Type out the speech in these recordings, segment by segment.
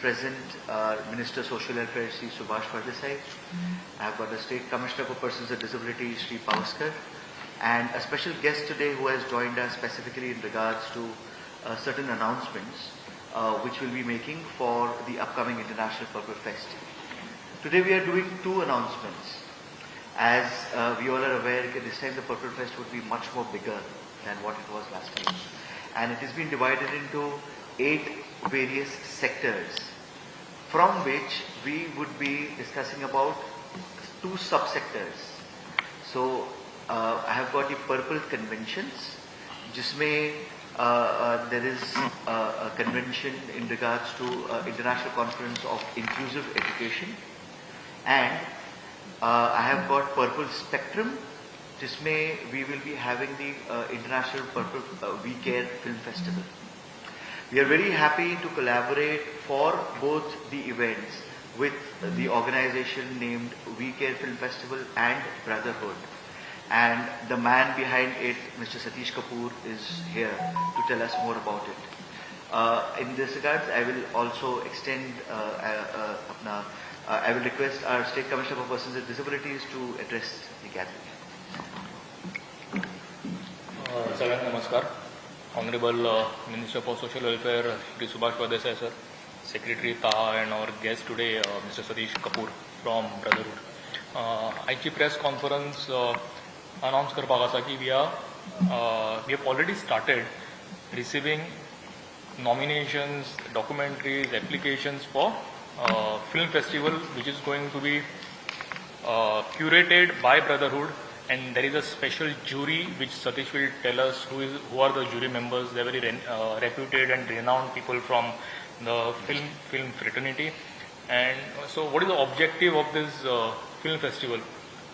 Present Minister Social Welfare Sri Subhash Pardesai. I have got the State Commissioner for Persons with Disabilities Sri Pauskar, and a special guest today who has joined us specifically in regards to certain announcements which we'll be making for the upcoming International Purple Fest. Today we are doing two announcements. As we all are aware, this time the Purple Fest would be much more bigger than what it was last time, and it has been divided into 8 various sectors, from which we would be discussing about 2 subsectors. So I have got the Purple Conventions, जिसमें there is a convention in regards to International Conference of Inclusive Education, and I have got Purple Spectrum, जिसमें we will be having the International Purple We Care Film Festival. We are very happy to collaborate for both the events with the organization named We Care Film Festival and Brotherhood. And the man behind it, Mr. Satish Kapoor, is here to tell us more about it. In this regard, I will also extend, I will request our State Commissioner for Persons with Disabilities to address the gathering. Salam Namaskar. Honorable Minister for Social Welfare, Shri Subhash Pardesai sir, Secretary Taha, and our guest today, Mr. Satish Kapoor from Brotherhood. आयची press conference announce करपाक आसा की we have already started receiving nominations, documentaries, applications for film festival, which is going to be curated by Brotherhood. And there is a special jury which Satish will tell us who are the jury members. They are very reputed and renowned people from the film fraternity. And so what is the objective of this film festival?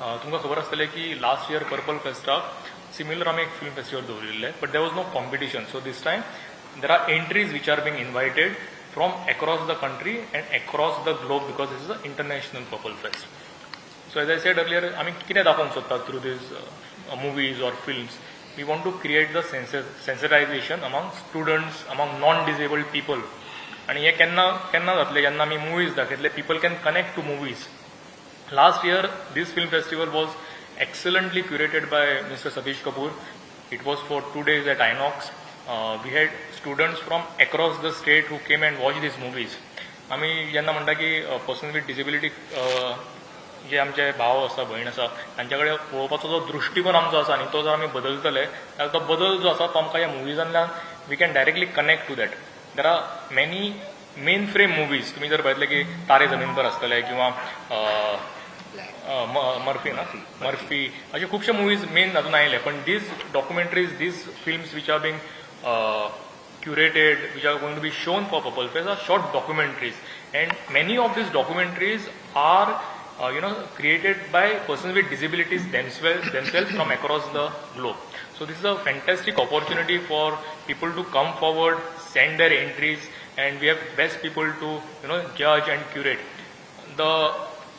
तुमकां खबर आसतलें की last year Purple Festaक similar आमी एक film festival दवरिल्लें, but there was no competition. So this time there are entries which are being invited from across the country and across the globe, because this is an international Purple Fest. So as I said earlier, I mean, कितें दाखोवंक सोदतात through these movies or films? We want to create the sensitization among students, among non-disabled people. And हे केन्ना जातलें जेन्ना आमी movies दाखयतले, people can connect to movies. Last year, this film festival was excellently curated by Mr. Satish Kapoor. It was for 2 days at Inox. We had students from across the state who came and watched these movies. आमी जेन्ना म्हणटा की person with disability जे आमचे भाव आसा, भयण आसा, तांच्या कडेन पळोवपाचो जो दृश्टिकोन आमचो आसा न्ही, तो जर आमी बदलतले जाल्यार तो बदल जो आसा तो आमकां ह्या मुवीजांतल्यान we can directly connect to that. There are many main frame movies. तुम्ही जर पळयतले की तारे जमीन पर आसतले किंवा मर्फी अशे खुबशे मुवीज मेन अजून आयले, पण these documentaries, these films which are being curated, which are going to be shown for Purple Fest, are short documentaries, and many of these documentaries are created by persons with disabilities themselves from across the globe. So this is a fantastic opportunity for people to come forward, send their entries, and we have best people to judge and curate. The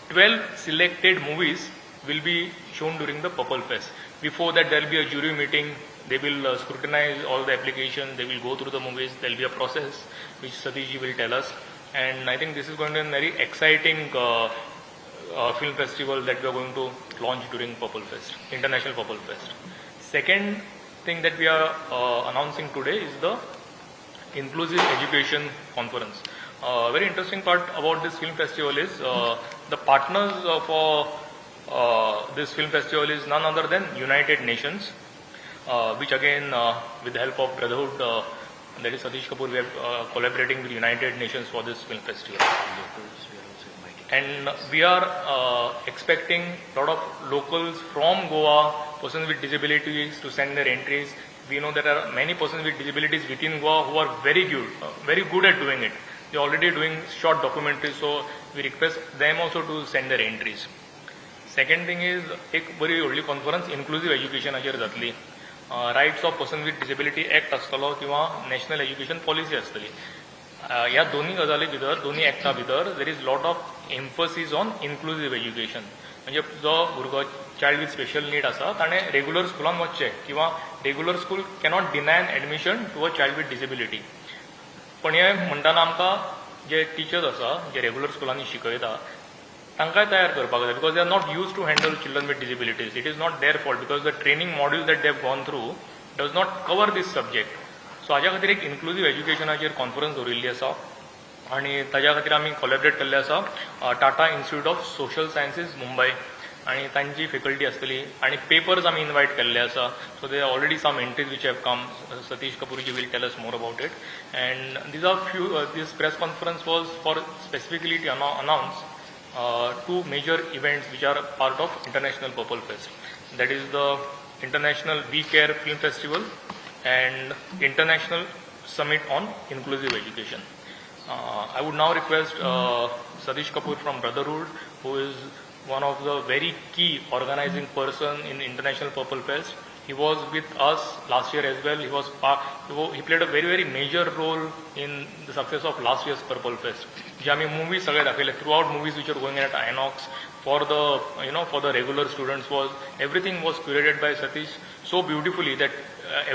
12 selected movies will be shown during the Purple Fest. Before that, there will be a jury meeting. They will scrutinize all the applications. They will go through the movies. There will be a process which Satish will tell us. And I think this is going to be a very exciting film festival that we are going to launch during Purple Fest, International Purple Fest. Second thing that we are announcing today is the Inclusive Education Conference. Very interesting part about this film festival is the partners for this film festival is none other than United Nations, which again with the help of Brotherhood, that is Satish Kapoor, we are collaborating with United Nations for this film festival. And we are expecting a lot of locals from Goa, persons with disabilities, to send their entries. We know there are many persons with disabilities within Goa who are very good at doing it. They are already doing short documentaries, so we request them also to send their entries. Second thing is, एक बरी व्हडली conference inclusive एज्युकेशनाचेर जातली. Rights of person with disability act आसतलो किंवा national education policy आसतली. ह्या दोन्ही गजाली भितर, दोन्ही एक्टा भितर there is lot of emphasis on inclusive education. म्हणजे जो भुरगो चायल्ड विथ स्पेशल नीड आसा ताणें रेग्युलर स्कुलान वचचें, किंवा regular school cannot deny an admission to a child with disability. पण हे म्हणटाना आमकां जे टीचर्स आसा जे रेग्युलर स्कुलांनी शिकयता तांकांय तयार करपाक जाय, because they are not used to handle children with disabilities. It is not their fault, because the training module that they have gone through does not cover this subject. So हाज्या खातीर एक inclusive एज्युकेशनाचेर conference दवरिल्ली आसा आनी ताज्या खातीर आमी collaborate केल्ले आसा Tata institute of social sciences Mumbai आनी तांची फॅकल्टी आसतली आनी पेपर्स आमी इन्वायट केल्ले आसा. So they already some entries which have come. Satish Kapoorji will tell us more about it. And these are few this press conference was for specifically to announce two major events which are part of International Purple Fest. That is the International We Care Film Festival and International Summit on Inclusive Education. I would now request Satish Kapoor from Brotherhood, who is one of the very key organizing person in International Purple Fest. He was with us last year as well. He played a very, very major role in the success of last year's Purple Fest. जे आम्ही movies सगळे दाखवले, throughout movies which are going at Inox for the regular students, everything was curated by Satish so beautifully that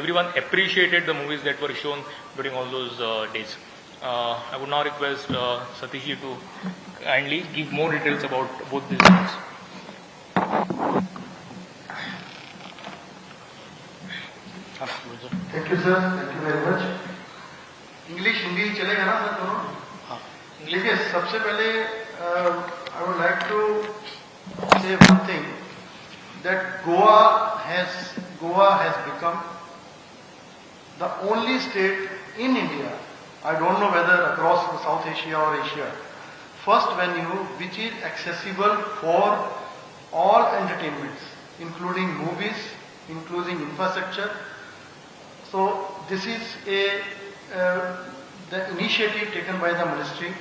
everyone appreciated the movies that were shown during all those days. I would now request Satish to kindly give more details about both these things. Thank you sir, thank you very much. English Hindi चलेगा ना sir दोनों? हाँ. देखिए, सबसे पहले I would like to say one thing that Goa has become the only state in India, I don't know whether across South Asia और Asia, first venue which is accessible for all entertainments including movies, including infrastructure. So this is the initiative taken by the ministry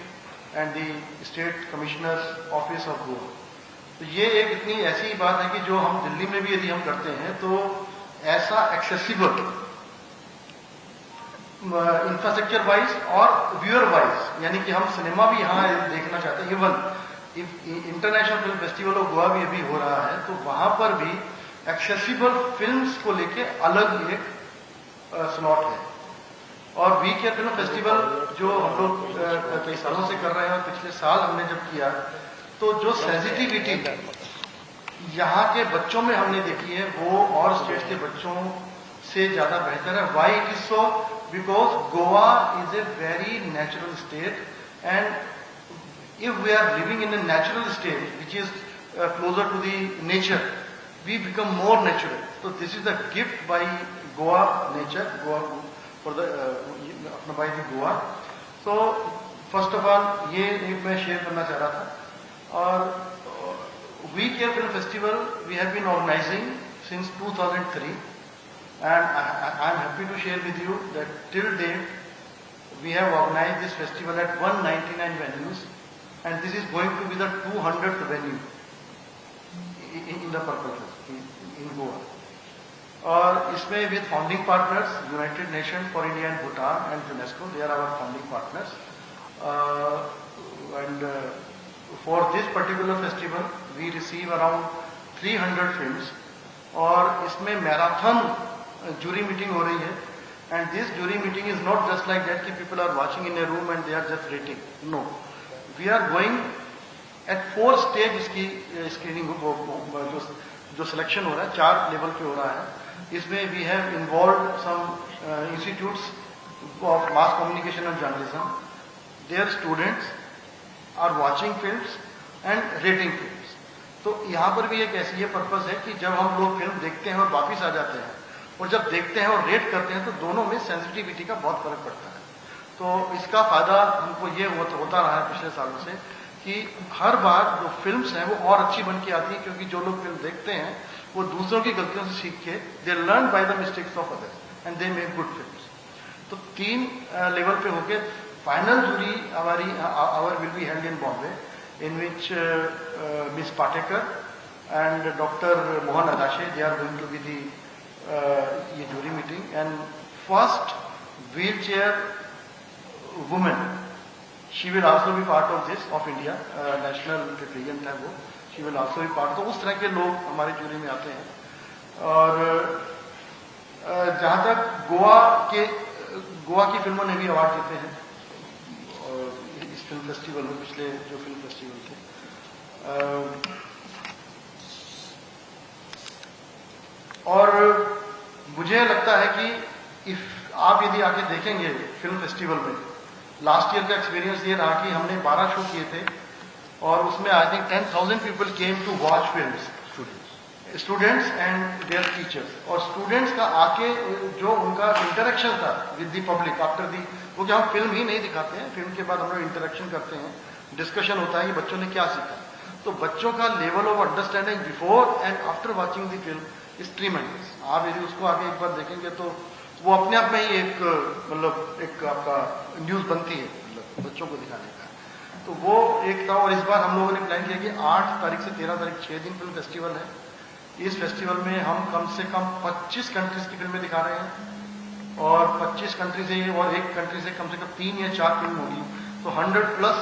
and the state commissioner's office of Goa. तो ये एक इतनी ऐसी बात है कि जो हम दिल्ली में भी यदि हम करते हैं तो ऐसा एक्सेसिबल इंफ्रास्ट्रक्चर वाइज और व्यूअर वाइज, यानी कि हम सिनेमा भी यहाँ देखना चाहते हैं. Even international film festival of Goa भी अभी हो रहा है, तो वहां पर भी एक्सेसिबल फिल्म्स को लेके अलग एक स्लॉट है. और वी केयर फिल्म फेस्टिवल जो हम लोग कई सालों से कर रहे हैं और पिछले साल हमने जब किया, तो जो सेंसिटिविटी यहाँ के बच्चों में हमने देखी है वो और स्टेट के बच्चों से ज्यादा बेहतर है. Why it is so? Because Goa is a very natural state, and if we are living in a natural state which is closer to the nature, we become more natural. So this is the gift by Goa nature, Goa for the by the Goa. So first of all ये एक मैं share करना चाह रहा था. और We Care Film Festival we have been organizing since 2003, and I am happy to share with you that till date we have organized this festival at 199 venues, and this is going to be the 200th venue in the Purple Fest in Goa. और इसमें with founding partners United Nations for India and Bhutan and UNESCO, they are our founding partners. And for this particular festival we receive around 300 films, और इसमें marathon jury meeting हो रही है. And this jury meeting is not just like that कि people are watching in a room and they are just rating. No, we are going at 4 stage इसकी screening जो selection हो रहा है 4 level पे हो रहा है. इसमें we have involve some institutes of mass communication and journalism. Their students are watching films and rating films. तो यहाँ पर भी एक ऐसी ये पर्पस है कि जब हम लोग फिल्म देखते हैं और वापिस आ जाते हैं, और जब देखते हैं और रेट करते हैं, तो दोनों में सेंसिटिविटी का बहुत फर्क पड़ता है. तो इसका फायदा हमको ये होता रहा है पिछले सालों से कि हर बार जो फिल्म्स हैं वो और अच्छी बन के आती हैं, क्योंकि जो लोग फिल्म देखते हैं वो दूसरों की गलतियों से सीख के they learn by the mistakes of others and they make good films. तो 3 लेवल पे होके final jury our will be held in Bombay, in which Miss Patekar and doctor Mohan Agashe, they are going to be the ये jury meeting. And first wheelchair women, she will also be part of this of India, national representative है वो, she will also be part. तो उस तरह के लोग हमारे jury में आते हैं. और जहाँ तक गोवा की फिल्मों ने भी अवार्ड जीते हैं, और इस फिल्म फेस्टिवल में, पिछले जो फिल्म फेस्टिवल थे। और मुझे लगता है कि आप यदि आके देखेंगे फिल्म फेस्टिवल में, लास्ट ईयर का एक्सपीरियंस ये रहा कि हमने 12 शो किए थे और उसमें I think 10,000 people came to watch films, students and their teachers. और स्टूडेंट्स का आके जो उनका इंटरेक्शन था with the public after the, वो कि हम फिल्म ही नहीं दिखाते हैं, फिल्म के बाद हम लोग इंटरेक्शन करते हैं, डिस्कशन होता है कि बच्चों ने क्या सीखा। तो बच्चों का level of understanding before and after watching the film is tremendous. आप यदि उसको आगे एक बार देखेंगे तो वो अपने आप में ही एक मतलब एक आपका न्यूज बनती है, मतलब बच्चों को दिखाने का। तो वो एक था। और इस बार हम लोगों ने प्लान किया कि 8 तारीख से 13 तारीख 6 दिन फिल्म फेस्टिवल है। इस फेस्टिवल में हम कम से कम 25 कंट्रीज की फिल्में दिखा रहे हैं और 25 कंट्री से और एक कंट्री से कम 3 या 4 फिल्म होगी। तो 100+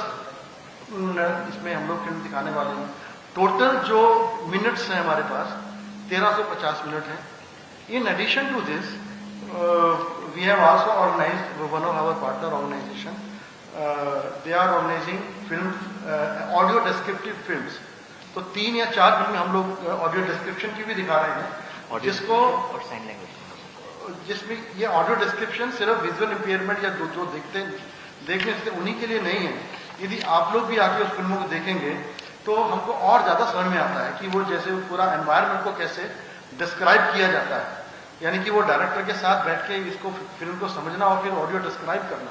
इसमें हम लोग फिल्म दिखाने वाले हैं। टोटल जो मिनट्स हैं हमारे पास 1350 मिनट है। In addition to this we have also organized one of our partner organization, they are organizing film audio descriptive films. तो 3 या 4 फिल्में हम लोग ऑडियो डिस्क्रिप्शन की भी दिखा रहे हैं, जिसको और साइन लैंग्वेज, जिसमें ये ऑडियो डिस्क्रिप्शन सिर्फ विजुअल इंपेयरमेंट या जो देखने से उन्हीं के लिए नहीं है। यदि आप लोग भी आके उस फिल्मों को देखेंगे तो हमको और ज्यादा समझ में आता है कि वो जैसे पूरा एनवायरनमेंट को कैसे डिस्क्राइब किया जाता है, यानी कि वो डायरेक्टर के साथ बैठ के इसको फिल्म को समझना और फिर ऑडियो डिस्क्राइब करना,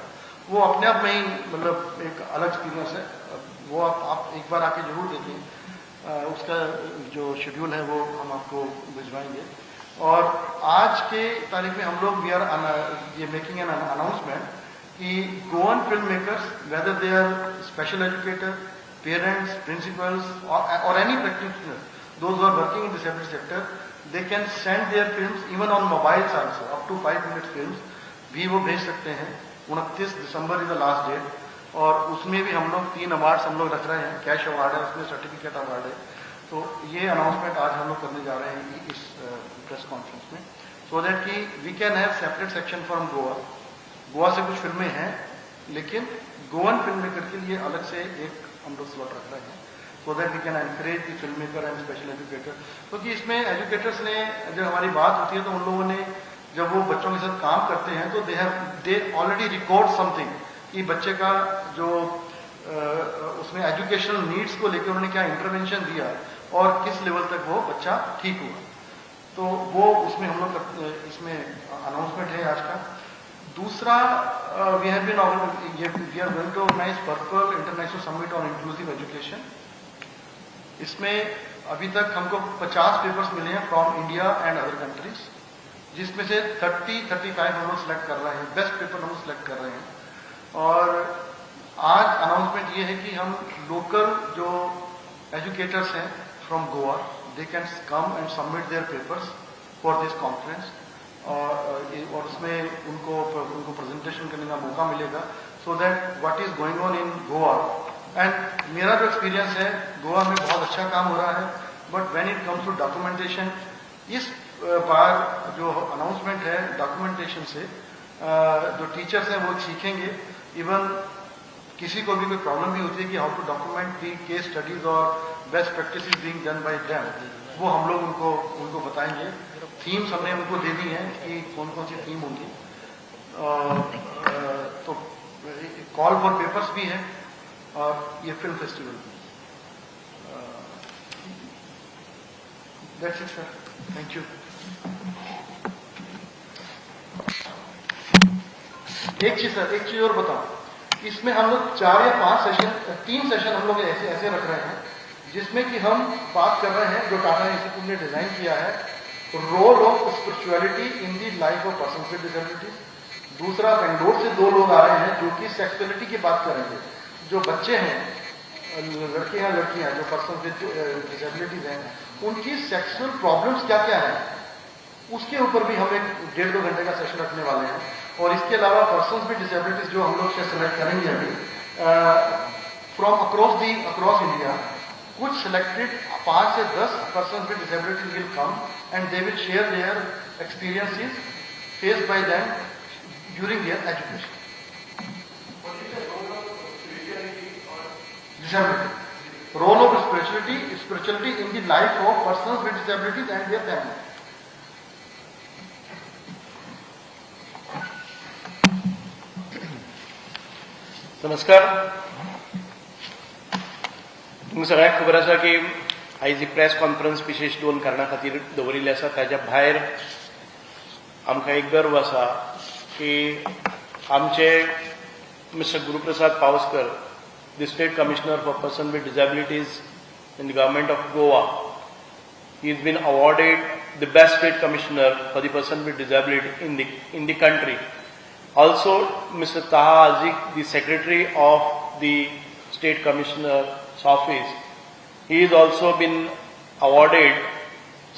वो अपने आप में ही मतलब एक अलग एक्सपीरियंस है। वो आप एक बार आके जरूर देखिए। उसका जो शेड्यूल है वो हम आपको भिजवाएंगे। और आज के तारीख में हम लोग वी आर ये मेकिंग एन अनाउंसमेंट कि Goan film makers, whether they are special educator, parents, principals और any practitioner, those are working in disabled sector, they can send their films even on mobiles also, up to 5 minute films भी वो भेज सकते हैं। 29 December is the last date. और उसमें भी हम लोग 3 अवार्ड्स हम लोग रख रहे हैं, कैश अवार्ड है, उसमें सर्टिफिकेट अवार्ड है। तो ये अनाउंसमेंट आज हम लोग करने जा रहे हैं इस प्रेस कॉन्फ्रेंस में, सो दैट कि we can have separate section from Goa. Goa से कुछ फिल्में हैं, लेकिन गोवन फिल्म मेकर के लिए अलग से एक हम लोग स्लॉट रख रहे हैं, so that we can encourage the film maker and special educator. क्योंकि इसमें एजुकेटर्स ने जब हमारी बात होती है तो उन लोगों ने जब वो बच्चों के साथ काम करते हैं तो दे ऑलरेडी रिकॉर्ड समथिंग कि बच्चे का जो उसमें एजुकेशनल नीड्स को लेकर उन्होंने क्या इंटरवेंशन दिया और किस लेवल तक वो बच्चा ठीक हुआ। तो वो उसमें हम लोग इसमें अनाउंसमेंट है आज का। दूसरा, we are going to organize purple international summit on inclusive education. इसमें अभी तक हमको 50 पेपर्स मिले हैं from India and other countries, जिसमें से 30-35 हम लोग सेलेक्ट कर रहे हैं, बेस्ट पेपर हम लोग सेलेक्ट कर रहे हैं। और आज अनाउंसमेंट ये है कि हम लोकल जो एजुकेटर्स हैं from Goa, they can come and submit there papers for this conference. और उसमें उनको प्रेजेंटेशन करने का मौका मिलेगा, so that what is going on in Goa. And मेरा जो एक्सपीरियंस है, गोवा में बहुत अच्छा काम हो रहा है, but when it comes to documentation, इस बार जो अनाउंसमेंट है डॉक्यूमेंटेशन से जो टीचर्स हैं वो सीखेंगे। इवन किसी को भी कोई प्रॉब्लम भी होती है कि how to document the case studies और best practices being done by them, वो हम लोग उनको बताएंगे। थीम्स हमने उनको दे दी हैं कि कौन कौन सी थीम होंगी। तो कॉल फॉर पेपर्स भी है और ये फिल्म फेस्टिवल भी। That's it sir, thank you. एक चीज और बताऊं, इसमें हम लोग 4 या 5 सेशन, 3 सेशन हम लोग ऐसे रख रहे हैं, जिसमें कि हम बात कर रहे हैं जो टाटा इंस्टीट्यूट ने डिजाइन किया है, role of spirituality in the life of person with disabilities. दूसरा, बेंगलोर से 2 लोग आ रहे हैं जो कि सेक्सुअलिटी की बात करेंगे। जो बच्चे हैं, लड़के हैं लड़कियां जो पर्सन विद डिसेबिलिटीज हैं, उनकी सेक्सुअल प्रॉब्लम्स क्या क्या है, उसके ऊपर भी हम एक 1.5-2 घंटे का सेशन रखने वाले हैं। और इसके अलावा पर्सन विद डिसेबिलिटीज जो हम लोग सेलेक्ट करेंगे अभी फ्रॉम अक्रॉस इंडिया, कुछ सिलेक्टेड 5 से 10 person with disabilities will come and they will share their experiences faced by them during their education. disability. Role of spirituality in the life of persons with disabilities and their family. नमस्कार. तुमकां सगळ्यांक खबर आसा की आयज ही press conference विशेश दोन कारणां खातीर दवरिल्ली आसा. ताच्या भायर आमकां एक गर्व आसा की आमचे mister Guruprasad Pawaskar, the state commissioner for person with disabilities in the government of Goa, he has been awarded the best state commissioner for the person with disability in the country. Also, Mr. Taha Azik, the secretary of the state commissioner's office, he has also been awarded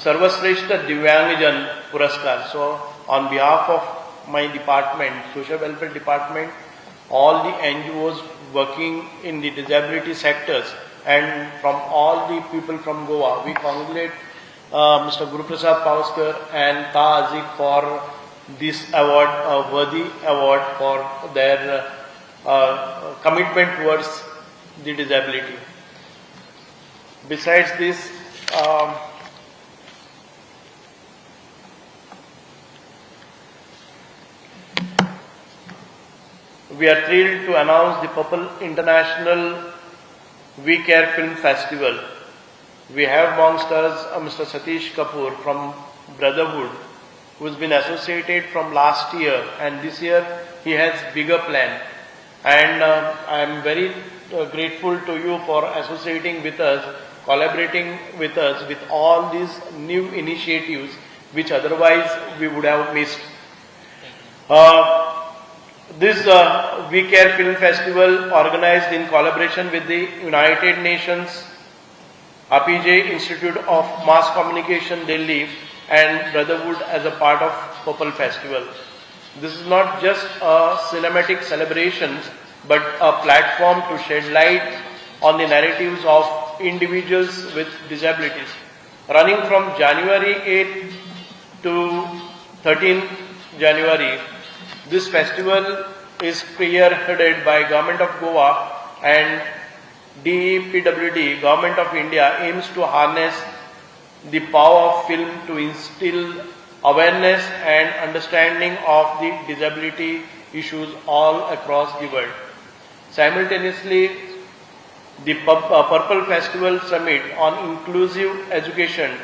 Sarvashreshta Divyangjan Puraskar. So, on behalf of my department, social welfare department, all the NGOs working in the disability sectors, and from all the people from Goa, we congratulate Mr. Guruprasad Paoskar and Taha Azik for this award, a worthy award for their commitment towards the disability. Besides this, we are thrilled to announce the Purple International We Care Film Festival. We have amongst us Mr. Satish Kapoor from Brotherhood, who has been associated from last year, and this year he has bigger plan. And I am very grateful to you for associating with us, collaborating with us with all these new initiatives which otherwise we would have missed. This We Care Film Festival, organized in collaboration with the United Nations, APJ Institute of Mass Communication Delhi, and Brotherhood as a part of Purple Festival. This is not just a cinematic celebration, but a platform to shed light on the narratives of individuals with disabilities. Running from January 8th to 13th January, this festival is spearheaded by Government of Goa, and DEPWD, Government of India, aims to harness the power of film to instill awareness and understanding of the disability issues all across the world. Simultaneously, the Purple Festival Summit on Inclusive Education,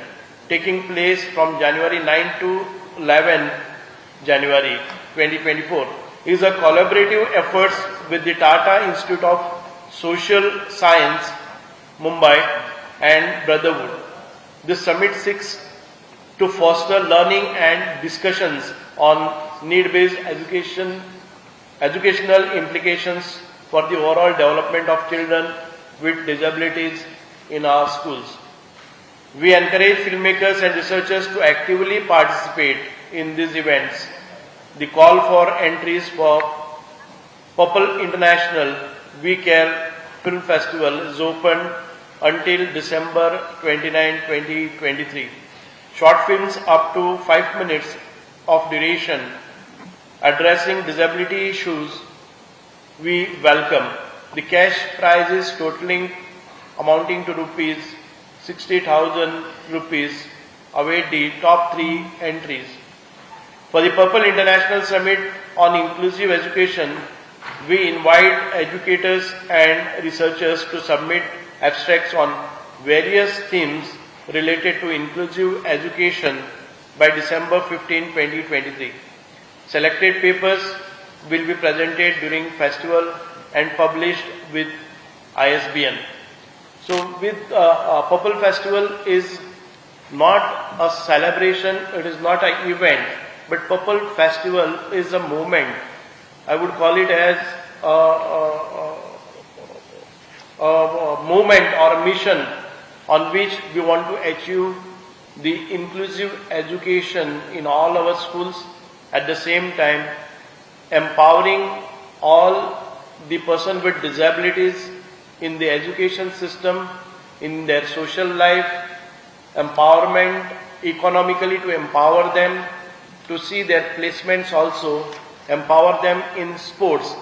taking place from January 9 to 11 January 2024, is a collaborative effort with the Tata Institute of Social Science, Mumbai, and Brotherhood. This summit seeks to foster learning and discussions on need-based educational implications for the overall development of children with disabilities in our schools. We encourage filmmakers and researchers to actively participate in these events. The call for entries for Purple International We Care Film Festival is open until December 29, 2023. Short films up to 5 minutes of duration addressing disability issues we welcome. The cash prizes amounting to rupees 60,000 rupees await the top 3 entries. For the Purple International Summit on Inclusive Education, we invite educators and researchers to submit abstracts on various themes related to inclusive education by December 15, 2023. Selected papers will be presented during festival and published with ISBN. So with Purple Festival is not a celebration, it is not an event, but Purple Festival is a movement. I would call it as a movement or a mission on which we want to achieve the inclusive education in all our schools, at the same time empowering all the person with disabilities in the education system, in their social life, empowerment economically to empower them, to see their placements also, empower them in sports.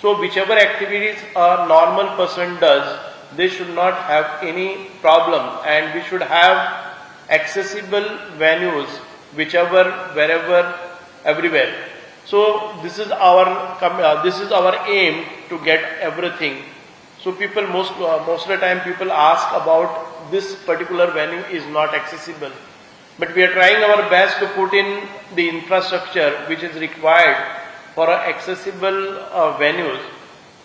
So whichever activities a normal person does, they should not have any problem, and we should have accessible venues whichever, wherever, everywhere. So this is our aim to get everything. So people most of the time people ask about this particular venue is not accessible, but we are trying our best to put in the infrastructure which is required for accessible venues.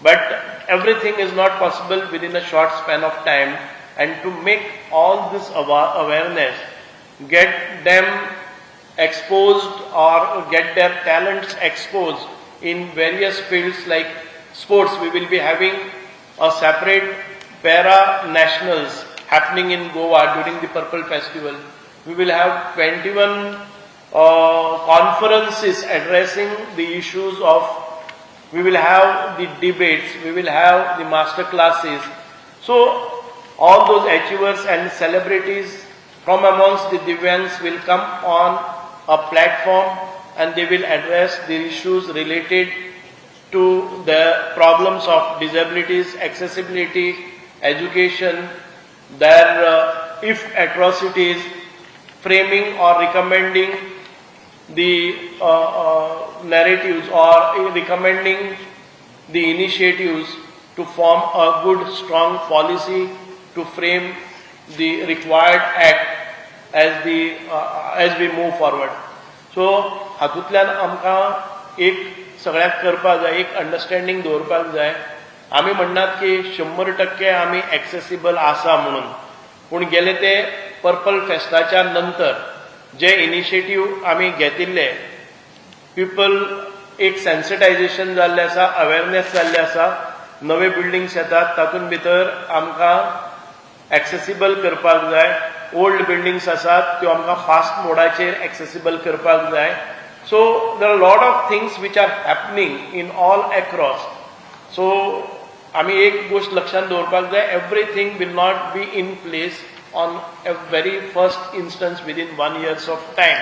But everything is not possible within a short span of time, and to make all this awareness, get them exposed or get their talents exposed in various fields like sports. We will be having a separate para nationals happening in Goa during the Purple Festival. We will have 21 conferences addressing the issues of, we will have the debates, we will have the master classes. So all those achievers and celebrities from amongst the Divyangs will come on a platform, and they will address the issues related to the problems of disabilities, accessibility, education, their if atrocities, framing or recommending the narratives or recommending the initiatives to form a good, strong policy to frame the required act as we move forward. So हातूंतल्यान आमकां एक सगळ्याक करपाक जाय, एक understanding दवरपाक जाय. आमी म्हणनात की 100% आमी एक्सेसिबल आसा म्हणून, पूण गेले ते पर्पल फेस्टाच्या नंतर जे इनिशिएटीव आमी घेतिल्ले, पीपल एक सेन्सिटायझेशन जाल्लें आसा, अवेरनेस जाल्लें आसा. नवे बिल्डिंग्स येतात, तातूंत भितर आमकां एक्सेसिबल करपाक जाय. ओल्ड बिल्डिंग्स आसात त्यो आमकां फास्ट मोडाचेर एक्सेसिबल करपाक जाय. So there are lot of things which are happening in all across. So आमी एक गोष्ट लक्षांत दवरपाक जाय, everything will not be in place on a very first instance within 1 year of time.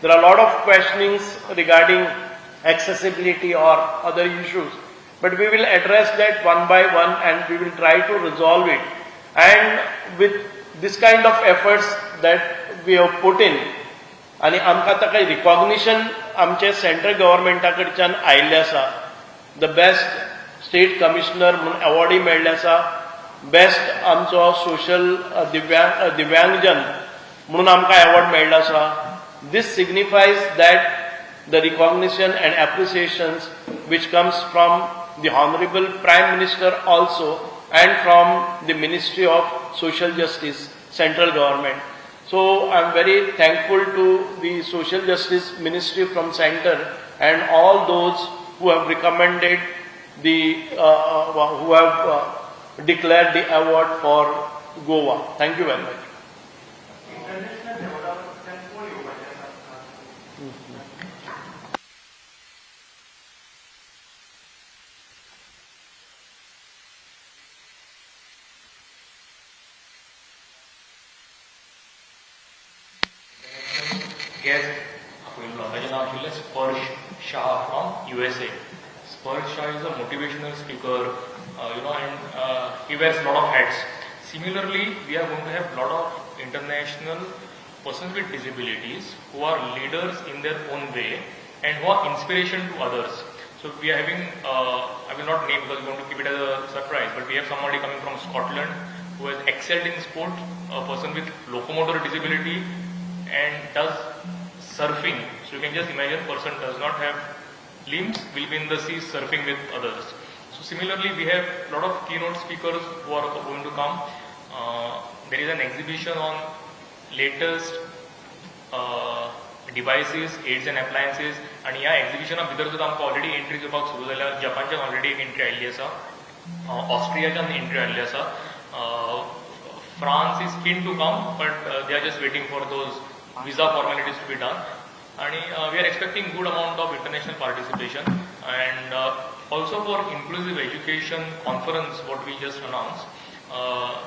There are a lot of questionings regarding accessibility or other issues, but we will address that one by one and we will try to resolve it. And with this kind of efforts that we have put in, आणि आमकां ताका recognition आमचे central गव्हर्मेंटा कडच्यान आयिल्लें आसा. The best state commissioner म्हणून अवॉर्डूय मेळ्ळें आसा. बेस्ट आमचो सोशल दिव्यांगजन म्हणून आमकां अवॉर्ड मेळ्ळो आसा. This signifies that the recognition and appreciations which comes from the Honorable Prime Minister also and from the Ministry of Social Justice, central government. So I am very thankful to the Social Justice Ministry from center and all those who have recommended who have declared the award for Goa. Thank you very much. Guest, ताचें नांव आशिल्लें स्पर्श Shah from USA. Spurge Shah is a motivational speaker, and he wears a lot of hats. Similarly, we are going to have a lot of international persons with disabilities who are leaders in their own way and who are inspiration to others. So we are having, I will not name because we want to keep it as a surprise, but we have somebody coming from Scotland who has excelled in sport, a person with locomotor disability and does surfing. So you can just imagine a person does not have limbs, will be in the sea surfing with others. So similarly, we have a lot of keynote speakers who are going to come. There is an exhibition on latest devices, aids and appliances, and ह्या एक्झिबिशना भितर सुद्दां आमकां already entry करपाक सुरू जाल्या. जपानच्यान already एक entry आयिल्ली आसा, ऑस्ट्रियाच्यान एंट्री आयिल्ली आसा. France is keen to come, but they are just waiting for those visa formalities to be done. And we are expecting good amount of international participation, and also for inclusive education conference what we just announced.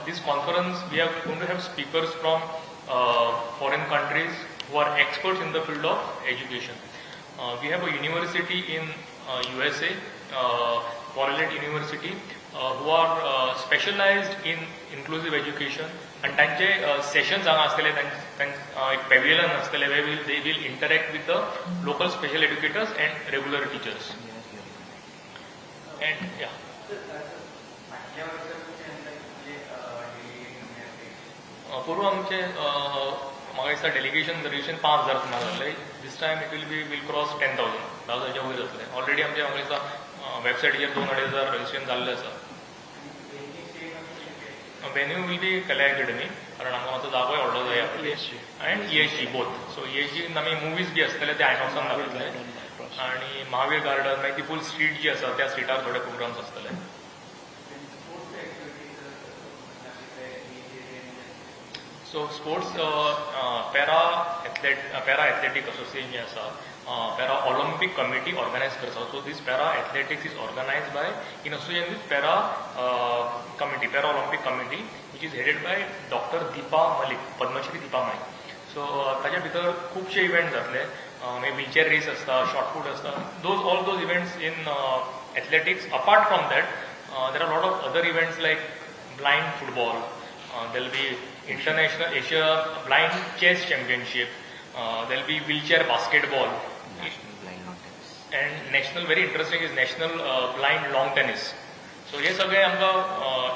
This conference we are going to have speakers from foreign countries who are experts in the field of education. We have a university in USA, Portland University, who are specialized in inclusive education, and तांचे sessions हांगा आसतले, एक pavilion आसतले where they will interact with the local special educators and regular teachers. And yeah. पूर्व आमचे म्हाका दिसता delegation 5,000 सुमार जाल्ले. दिस टायम विल क्रॉस 10,000, 10,000च्या वयर जातले. ऑलरेडी आमचे म्हाका दिसता वेबसायटीचेर 2,000-2,500 रजिस्ट्रेशन जाल्लें आसा. वेन्यू विल बी कला अकॅडमी, कारण आमकां मातसो जागोय व्हडलो जाय and ESG both. So ESG आमी मुवीज बी आसतले ते आयनॉक्सान दाखयतले, आनी महावीर गार्डन मागीर ती फूल स्ट्रीट जी आसा त्या स्ट्रीटार थोडे प्रोग्राम्स आसतले. So sports para athletic association जे आसा, para Olympic committee organize करता. So this para athletics is organized by in association with para Olympic committee, which is headed by Dr. Deepa Malik, Padmashri Deepa Malik. So ताच्या भितर खूबशे events जातले. Maybe wheelchair race असता, shot put असता. All those events in athletics. Apart from that, there are a lot of other events like blind football. There will be International Asia Blind Chess Championship. There will be wheelchair basketball. National Blind Long Tennis. And national, very interesting is National Blind Long Tennis. So हे सगळे आमकां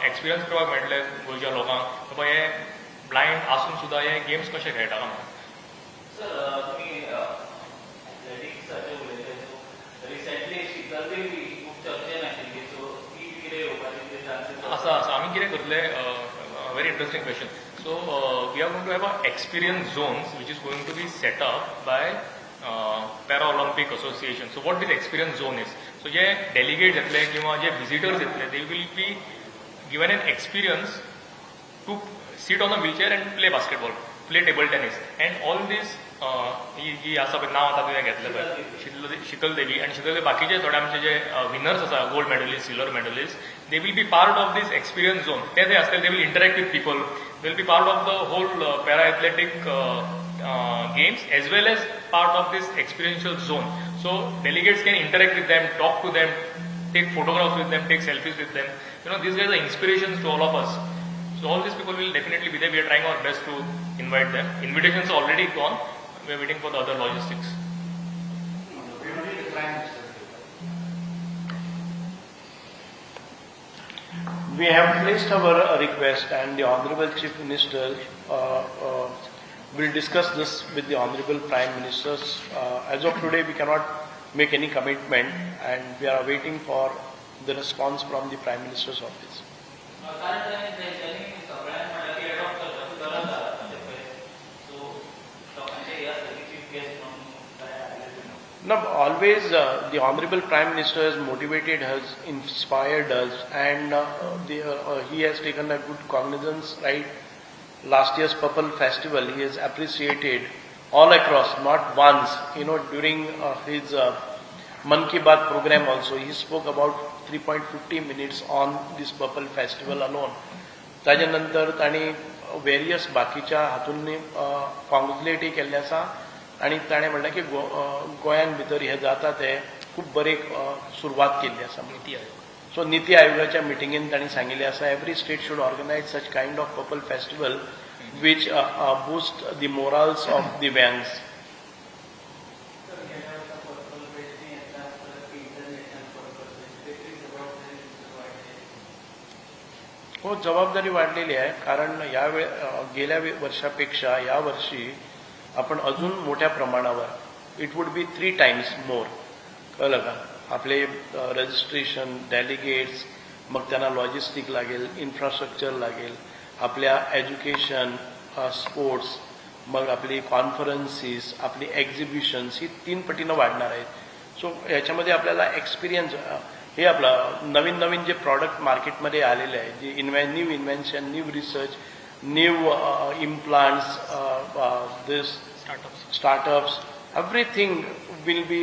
experience करपाक मेळटले गोंयच्या लोकांक. बाबा हे blind आसून सुद्दां हे games कशे खेळटा म्हणून. सर तुम्ही एथलेटिक्साचे उलयले, सो रिसेंटली शिकलते बी खूब चर्चेन आशिल्ली, सो ती कितें येवपाची चान्सीस आसा. आमी कितें करतले, very interesting question. So we are going to have an experience zones which is going to be set up by Paralympic Association. So what this experience zone is? So J delegates येतले किंवा जे visitors येतले, they will be given an experience to sit on a wheelchair and play basketball, play table tennis, and all this ही आसा पळय नांव आतां तुवें घेतलें पळय शितल देवी, आनी शितल देवी बाकीचे थोडे आमचे जे विनर्स आसा, gold medalist, silver medalist, they will be part of this experience zone. They आसतले, they will interact with people, they will be part of the whole para athletic games as well as part of this experiential zone. So delegates can interact with them, talk to them, take photographs with them, take selfies with them. You know, these guys are inspirations to all of us. So all these people will definitely be there. We are trying our best to invite them. Invitations are already gone. We are waiting for the other logistics. We have placed our request, and the Honorable Chief Minister will discuss this with the Honorable Prime Ministers. As of today, we cannot make any commitment, and we are waiting for the response from the Prime Minister's office. No, always the Honorable Prime Minister has motivated us, inspired us, and he has taken a good cognizance. Right, last year's Purple Festival, he has appreciated all across, not once. You know, during his Man Ki Baat program also, he spoke about 3.50 minutes on this Purple Festival alone. ताज्यानंतर ताणी various बाकीच्या हातूंनी कॉंग्रेच्युलेटय केल्ले आसा, आनी ताणें म्हणलें की गोंयान भितर हे जाता ते खूब बरे सुरवात केल्ली आसा. सो निती आयोगाच्या मिटिंगेन ताणी सांगिल्लें आसा, every state should organise such kind of purple festival which boost the morals of the Divyang's. हो, जबाबदारी वाढलेली आहे, कारण गेल्या वर्षापेक्षा या वर्षी आपण अजून मोठ्या प्रमाणावर इट वुड बी 3 times मोर, कळलं का, आपले रजिस्ट्रेशन, डेलिगेट्स, मग त्यांना लॉजिस्टिक लागेल, इन्फ्रास्ट्रक्चर लागेल, आपल्या एज्युकेशन, स्पोर्ट्स, मग आपली कॉन्फरन्सीस, आपली एक्झिबिशन्स, ही 3 पटीनं वाढणार आहेत. सो याच्यामध्ये आपल्याला एक्सपिरियन्स, हे आपलं नवीन नवीन जे प्रॉडक्ट मार्केटमध्ये आलेले आहे, जे new invention, new research, new implants, this startups, everything will be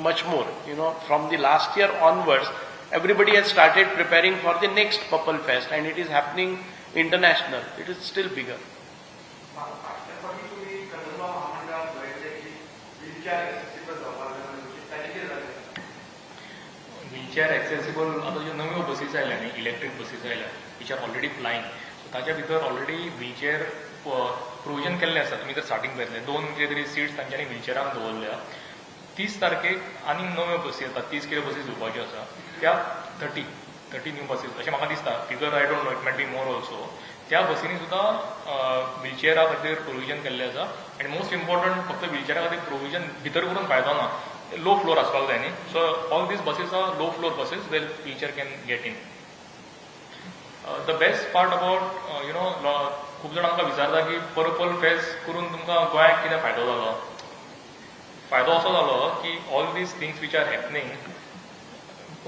much more. You know, from the last year onwards, everybody has started preparing for the next Purple Fest, and it is happening international. It is still bigger. Wheelchair accessible आता ज्यो नव्यो buses आयल्या न्ही electric buses आयल्या which are already फ्लायंग सो ताच्या भितर already wheelchair provision केल्लें आसा तुमी जर स्टार्टींग पळयतले 2 कितें तरी सीट्स तांच्यांनी व्हीलचेअरांक दवरल्या 30 तारखेक आनी नव्यो बसी येतात 30 कितें बसीस येवपाच्यो आसा त्या 30 न्यू बसीस अशें म्हाका दिसता figure I don't know it might be more also त्या बसींनी सुद्दां व्हीलचेअरा खातीर प्रोविजन केल्लें आसा आनी मोस्ट इम्पॉर्टंट फक्त व्हीलचेअरा खातीर प्रोविजन भितर करून फायदो ना लो फ्लोर आसपाक जाय न्ही so all these buses are low floor buses well wheelchair can get in the best part about you know खूब जाण आमकां विचारता की पर्पल फेस्ट करून तुमकां गोंयाक कितें फायदो जालो फायदो असो जालो की all these things which are happening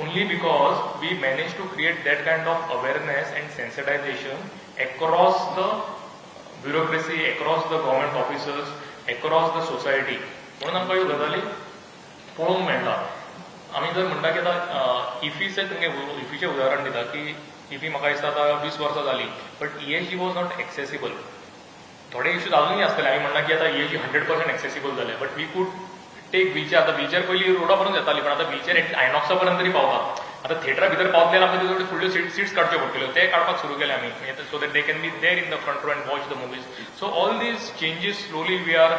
only because we managed to create that kind of awareness and sensitization across the bureaucracy, across the government officers, across the society. म्हणून आमकां ह्यो गजाली पळोवंक मेळटा आमी जर म्हणटा की आतां इफीचे तुमगे इफीचें उदाहरण दिता की इफी म्हाका दिसता आतां 20 वर्सां जाली but ESG was not accessible थोडे इश्यूज अजूनय आसतले आमी म्हणटा की आतां ESG 100% एक्सेसिबल जाले but we could take wheelchair आता व्हीलचेअर पयलीं रोडा पर्यंत येताली पण आता व्हीलचेअर आयनॉक्सा पर्यंत तरी पावता आता थिएटरा भितर पावतले आमकां तेजो फुडल्यो सीट्स काडच्यो पडटल्यो ते काडपाक सुरू केले आमी so that they can be there in the front row and watch the movies so all these changes slowly we are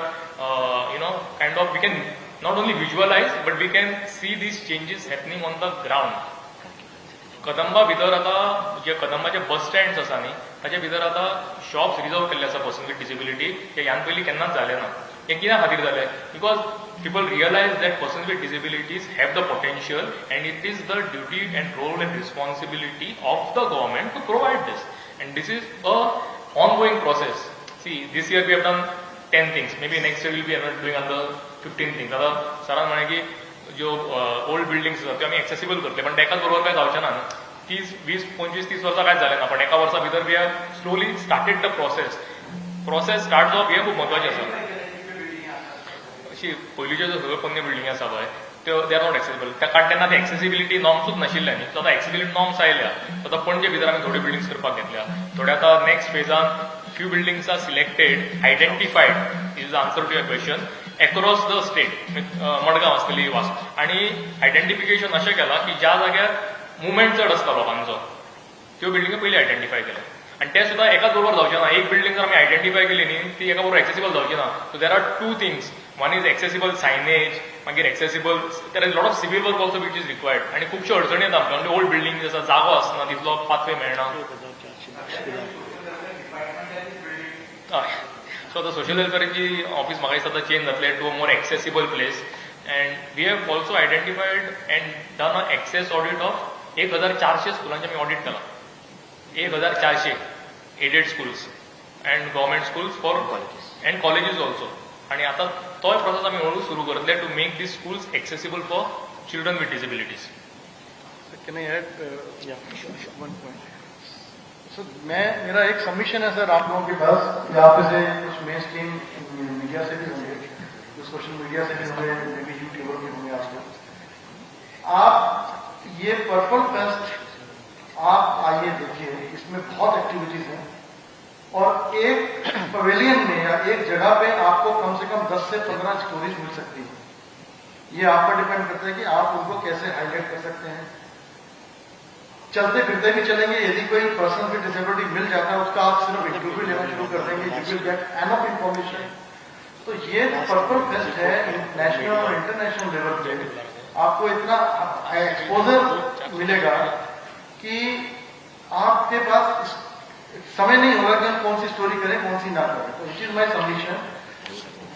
you know kind of we can not only visualise but we can see these changes happening on the ground Kadamba भितर आता जे कदंबाचे बस stands आसा न्ही ताचे भितर आता shops reserve केल्ले आसा पर्सन विथ डिसेबिलिटी ते ह्यान पयलीं केन्नाच जालें ना हें कित्या खातीर जालें because people realize that persons with disabilities have the potential and it is the duty and role and responsibility of the government to provide this and this is a ongoing process. See, this year we have done 10 things, maybe next year we'll be doing another 15 things. आता सरान म्हणे की जो old buildings आसात त्यो आमी accessible करतले पण तेकाच बरोबर काय जावचें ना 20-25-30 वर्सां कांयच जालें ना पण एका वर्सा भितर we have slowly started the process start जावप हें खूब म्हत्वाचें आसा अशी पयलींच्यो ज्यो सगळ्यो पोन्न्यो बिल्डिंग आसा पळय त्यो दे आर नॉट एक्सेसिबल कारण तेन्ना ते एक्सेसिबिलिटी नॉर्म्सूच नाशिल्ले न्ही सो आतां एक्सेसिबिलिटी नॉर्म्स आयल्या आतां पणजे भितर आमी थोड्यो बिल्डिंग्स करपाक घेतल्या थोडे आतां नेक्स्ट फेजान few buildings are selected identified is the answer to your question across the state Madgaon आसतली वास्को आनी आयडेंटिफिकेशन अशें केलां की ज्या जाग्यार मुवमेंट चड आसता लोकांचो त्यो बिल्डिंगी पयलीं आयडेंटिफाय केल्या आनी ते सुद्दां एकाच बरोबर जावचें ना एक बिल्डिंग जर आमी आयडेंटिफाय केली न्ही ती एका बरोबर एक्सेसिबल जावची ना so there are 2 things one is accessible signage मागीर accessible there is lot of civil work also which is required आनी खुबश्यो अडचणी येता आमकां म्हणजे ओल्ड बिल्डिंग आसा जागो आसना तितलो पाथवे मेळना हय सो आतां सोशल वेलफेअराची ऑफीस म्हाका दिसता आतां चेंज जातलें to a more accessible place and we have also identified and done a access audit of 1400 स्कुलांचें आमी ऑडिट केलां 1400 aided schools and government schools for and colleges also आणि आता तोय प्रोसेस आमी हळू सुरू करतले to make these schools accessible for children with disabilities can I add one point sir मेरा एक सबमिशन है सर आप लोगों के पास कि आप से कुछ मेन स्ट्रीम मीडिया से भी होंगे कुछ सोशल मीडिया से भी होंगे मे बी यूट्यूबर भी होंगे आप लोग आप ये पर्पल फेस्ट आप आइए देखिए इसमें बहुत एक्टिविटीज हैं और एक पवेलियन में या एक जगह पे आपको कम से कम 10 से 15 स्टोरीज मिल सकती है ये आप पर डिपेंड करता है कि आप उनको कैसे हाईलाइट कर सकते हैं चलते फिरते भी चलेंगे यदि कोई पर्सन विद डिसेबिलिटी मिल जाता है उसका आप सिर्फ इंटरव्यू लेना शुरू कर देंगे you will get enough information तो ये पर्पल फेस्ट है नेशनल और इंटरनेशनल लेवल पे आपको इतना एक्सपोजर मिलेगा कि आपके पास समय नहीं होगा कि हम कौन सी स्टोरी करें कौन सी ना करें तो which is my submission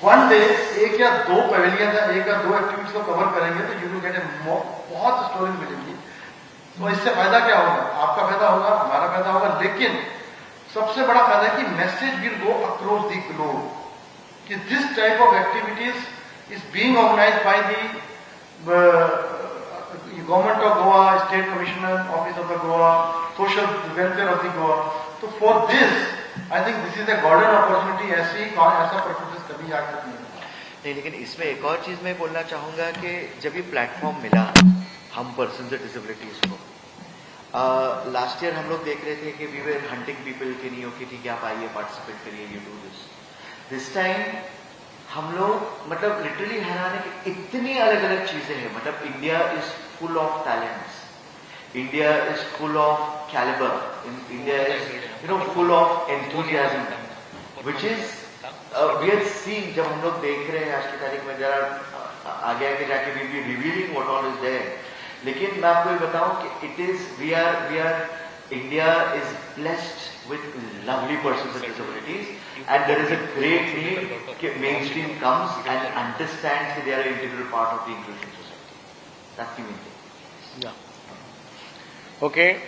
one day एक या दो पवेलियन या एक या दो एक्टिविटीज को कवर करेंगे तो यू विल गेट बहुत स्टोरीज मिलेंगी तो इससे फायदा क्या होगा आपका फायदा होगा हमारा फायदा होगा लेकिन सबसे बड़ा फायदा है कि message will go across the globe कि this type of activities is being organised by the government of Goa state commissioner office of the Goa social welfare of the Goa तो for this I think this is a golden opportunity ऐसा performance कभी आज तक नहीं लेकिन इसमें एक और चीज मैं बोलना चाहूंगा कि जब ये प्लेटफॉर्म मिला हम पर्सन विद डिसेबिलिटीज को लास्ट ईयर हम लोग देख रहे थे कि वी वर हंटिंग पीपल के नहीं हो कि ठीक है आप आइए पार्टिसिपेट करिए यू डू दिस टाइम हम लोग मतलब लिटरली हैरान है कि इतनी अलग अलग चीजें हैं मतलब India is full of talents India is full of caliber. India is, full of enthusiasm, which is we are seeing. जब हम लोग देख रहे हैं आज की तारीख में जरा आगे जाके we will be revealing what all is there. लेकिन मैं आपको ये बताऊं कि we are India is blessed with lovely persons with disabilities, and there is a great need that mainstream comes and understands that they are an integral part of the inclusion society. That's the main thing. Yeah. Okay.